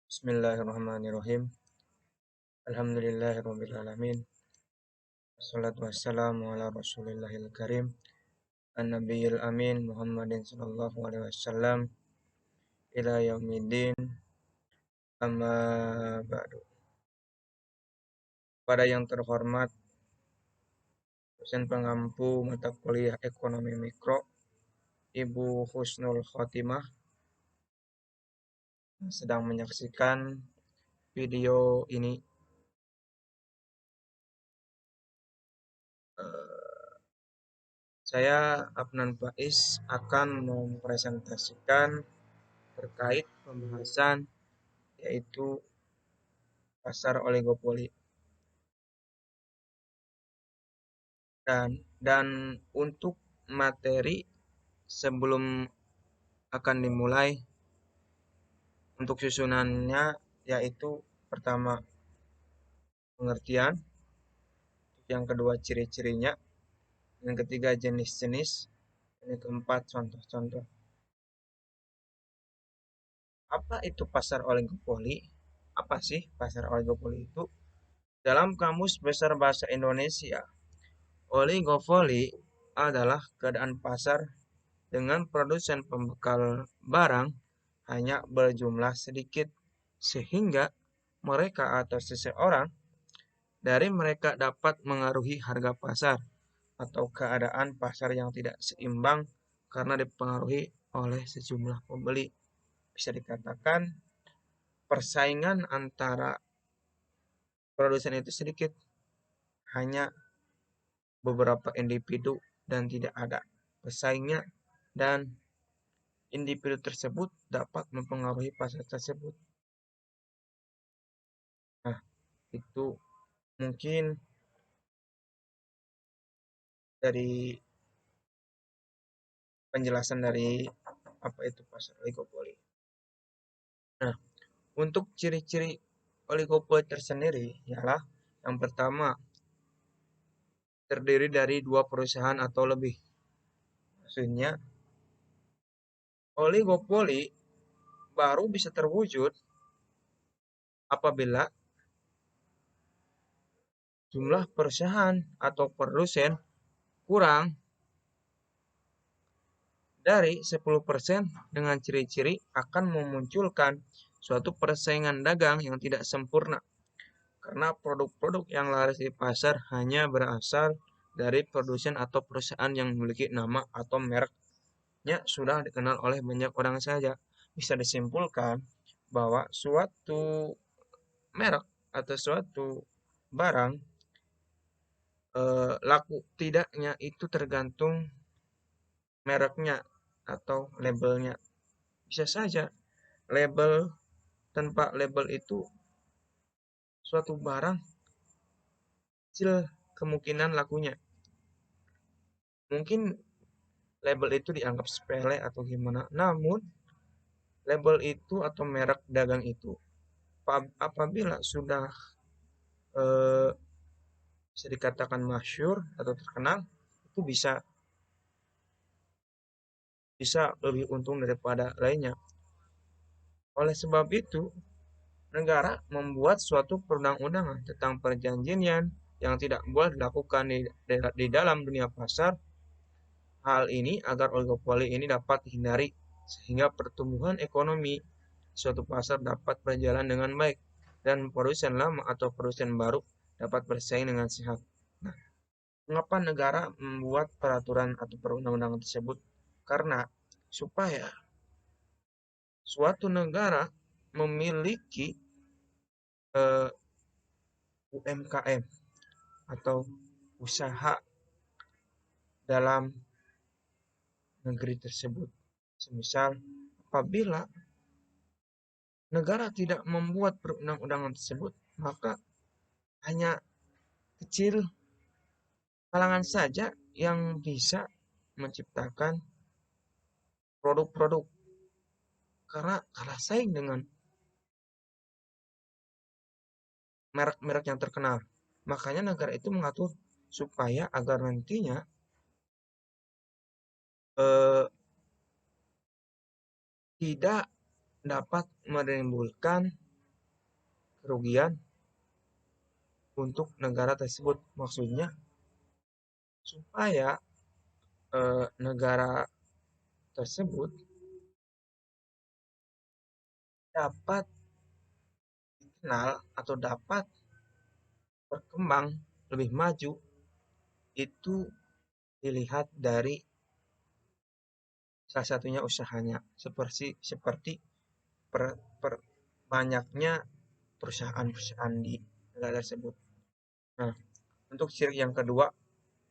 Bismillahirrahmanirrahim. Alhamdulillahirabbil alamin. Wassalatu wassalamu ala Rasulillahil karim. An-nabiyil amin Muhammadin sallallahu alaihi wasallam ila yaumiddin. Amma ba'du. Pada yang terhormat dosen pengampu mata kuliah Ekonomi Mikro Ibu Husnul Khotimah sedang menyaksikan video ini. Saya Afnan Faiz akan mempresentasikan terkait pembahasan yaitu pasar oligopoli. Dan untuk materi sebelum akan dimulai, untuk susunannya yaitu pertama pengertian, yang kedua ciri-cirinya, yang ketiga jenis-jenis, yang keempat contoh-contoh. Apa itu pasar oligopoli? Apa sih pasar oligopoli itu? Dalam Kamus Besar Bahasa Indonesia, oligopoli adalah keadaan pasar dengan produsen pembekal barang hanya berjumlah sedikit, sehingga mereka atau seseorang dari mereka dapat mengaruhi harga pasar atau keadaan pasar yang tidak seimbang karena dipengaruhi oleh sejumlah pembeli. Bisa dikatakan persaingan antara produsen itu sedikit, hanya beberapa individu dan tidak ada pesaingnya, dan individu tersebut dapat mempengaruhi pasar tersebut. Nah, itu mungkin dari penjelasan dari apa itu pasar oligopoli. Nah, untuk ciri-ciri oligopoli tersendiri ialah yang pertama, terdiri dari dua perusahaan atau lebih. Maksudnya, oligopoli baru bisa terwujud apabila jumlah perusahaan atau produsen kurang dari 10% dengan ciri-ciri akan memunculkan suatu persaingan dagang yang tidak sempurna. Karena produk-produk yang laris di pasar hanya berasal dari produsen atau perusahaan yang memiliki nama atau mereknya sudah dikenal oleh banyak orang saja. Bisa disimpulkan bahwa suatu merek atau suatu barang laku tidaknya itu tergantung mereknya atau labelnya. Bisa saja label tanpa label itu suatu barang kecil kemungkinan lakunya. Mungkin label itu dianggap sepele atau gimana. Namun label itu atau merek dagang itu apabila sudah eh, bisa dikatakan masyhur atau terkenal, itu bisa bisa lebih untung daripada lainnya. Oleh sebab itu, negara membuat suatu perundang-undangan tentang perjanjian yang tidak boleh dilakukan di dalam dunia pasar. Hal ini agar oligopoli ini dapat dihindari sehingga pertumbuhan ekonomi suatu pasar dapat berjalan dengan baik dan produsen lama atau produsen baru dapat bersaing dengan sehat. Nah, mengapa negara membuat peraturan atau perundang-undangan tersebut? Karena supaya suatu negara memiliki UMKM atau usaha dalam negeri tersebut. Semisal apabila negara tidak membuat perundang-undangan tersebut, maka hanya kecil kalangan saja yang bisa menciptakan produk-produk karena kalah saing dengan merek-merek yang terkenal. Makanya negara itu mengatur supaya agar nantinya eh, tidak dapat menimbulkan kerugian untuk negara tersebut. Maksudnya supaya negara tersebut dapat dikenal atau dapat berkembang lebih maju, itu dilihat dari salah satunya usahanya, seperti per, per- banyaknya perusahaan-perusahaan di negara tersebut. Nah, untuk ciri yang kedua,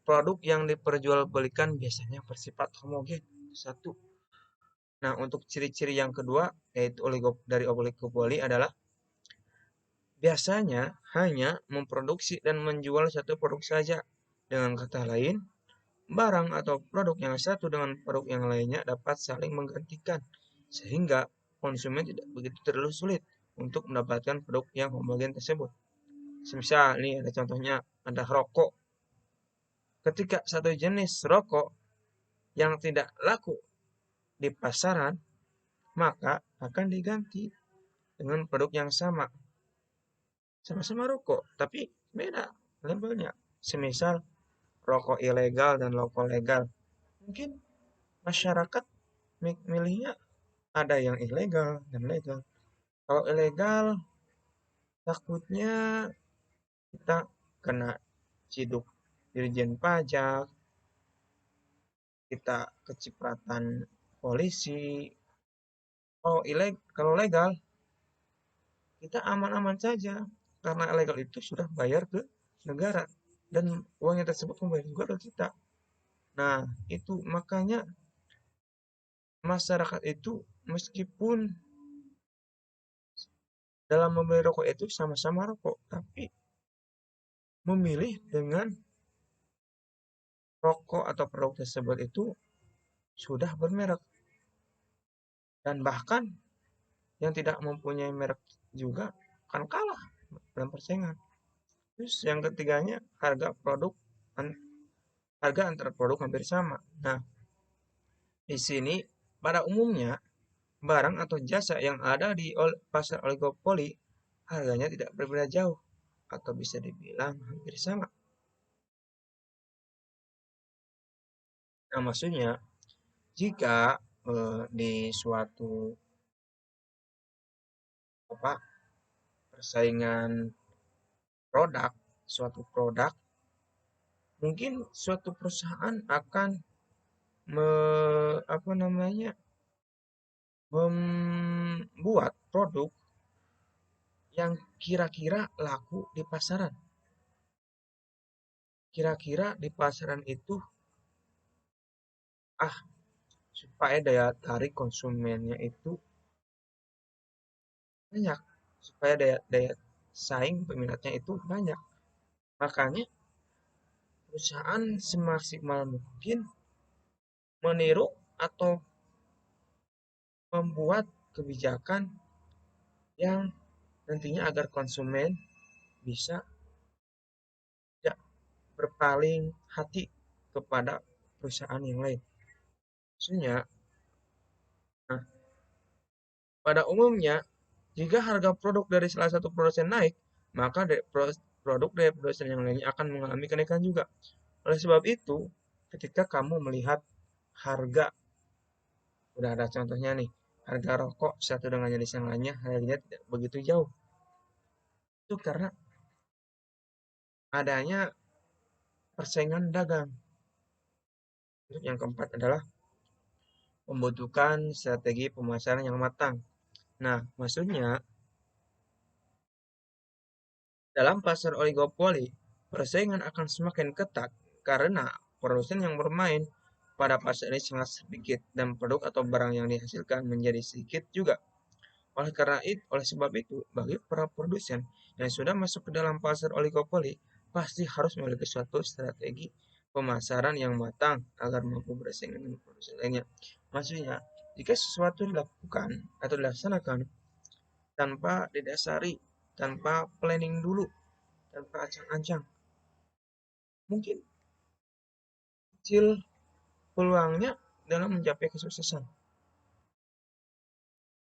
produk yang diperjualbelikan biasanya bersifat homogen. Satu. Nah, untuk ciri-ciri yang kedua yaitu dari oligopoli adalah biasanya hanya memproduksi dan menjual satu produk saja. Dengan kata lain, barang atau produk yang satu dengan produk yang lainnya dapat saling menggantikan, sehingga konsumen tidak begitu terlalu sulit untuk mendapatkan produk yang homogen tersebut. Semisal ini ada contohnya, ada rokok. Ketika satu jenis rokok yang tidak laku di pasaran, maka akan diganti dengan produk yang sama. Sama-sama rokok, tapi beda labelnya. Semisal rokok ilegal dan rokok legal. Mungkin masyarakat milihnya ada yang ilegal dan legal. Kalau ilegal, takutnya kita kena ciduk dirjen pajak, kita kecipratan polisi. Kalau legal, kita aman-aman saja karena ilegal itu sudah bayar ke negara dan uangnya tersebut kembali juga ke kita. Nah, itu makanya masyarakat itu meskipun dalam membeli rokok itu sama-sama rokok, tapi memilih dengan rokok atau produk tersebut itu sudah bermerek, dan bahkan yang tidak mempunyai merek juga akan kalah dalam persaingan. Terus yang ketiganya, harga antar produk hampir sama. Nah, di sini pada umumnya barang atau jasa yang ada di pasar oligopoli harganya tidak berbeda jauh atau bisa dibilang hampir sama. Nah, maksudnya jika di suatu apa persaingan produk, suatu produk, mungkin suatu perusahaan akan me, apa namanya membuat produk yang kira-kira laku di pasaran. Kira-kira di pasaran itu supaya daya tarik konsumennya itu banyak, supaya daya daya saing peminatnya itu banyak. Makanya perusahaan semaksimal mungkin meniru atau membuat kebijakan yang nantinya agar konsumen bisa tidak berpaling hati kepada perusahaan yang lain. Maksudnya, nah, pada umumnya jika harga produk dari salah satu produsen naik, maka produk dari produsen yang lainnya akan mengalami kenaikan juga. Oleh sebab itu, ketika kamu melihat harga, udah ada contohnya nih, harga rokok satu dengan jenis yang lainnya harganya tidak begitu jauh. Itu karena adanya persaingan dagang. Yang keempat adalah membutuhkan strategi pemasaran yang matang. Nah, maksudnya dalam pasar oligopoli, persaingan akan semakin ketat karena produsen yang bermain pada pasar ini sangat sedikit dan produk atau barang yang dihasilkan menjadi sedikit juga. Oleh sebab itu, bagi para produsen yang sudah masuk ke dalam pasar oligopoli, pasti harus memiliki suatu strategi pemasaran yang matang agar mampu bersaing dengan produsen lainnya. Maksudnya, jika sesuatu dilakukan atau dilaksanakan tanpa didasari, tanpa planning dulu, tanpa ancang-ancang, mungkin kecil peluangnya dalam mencapai kesuksesan.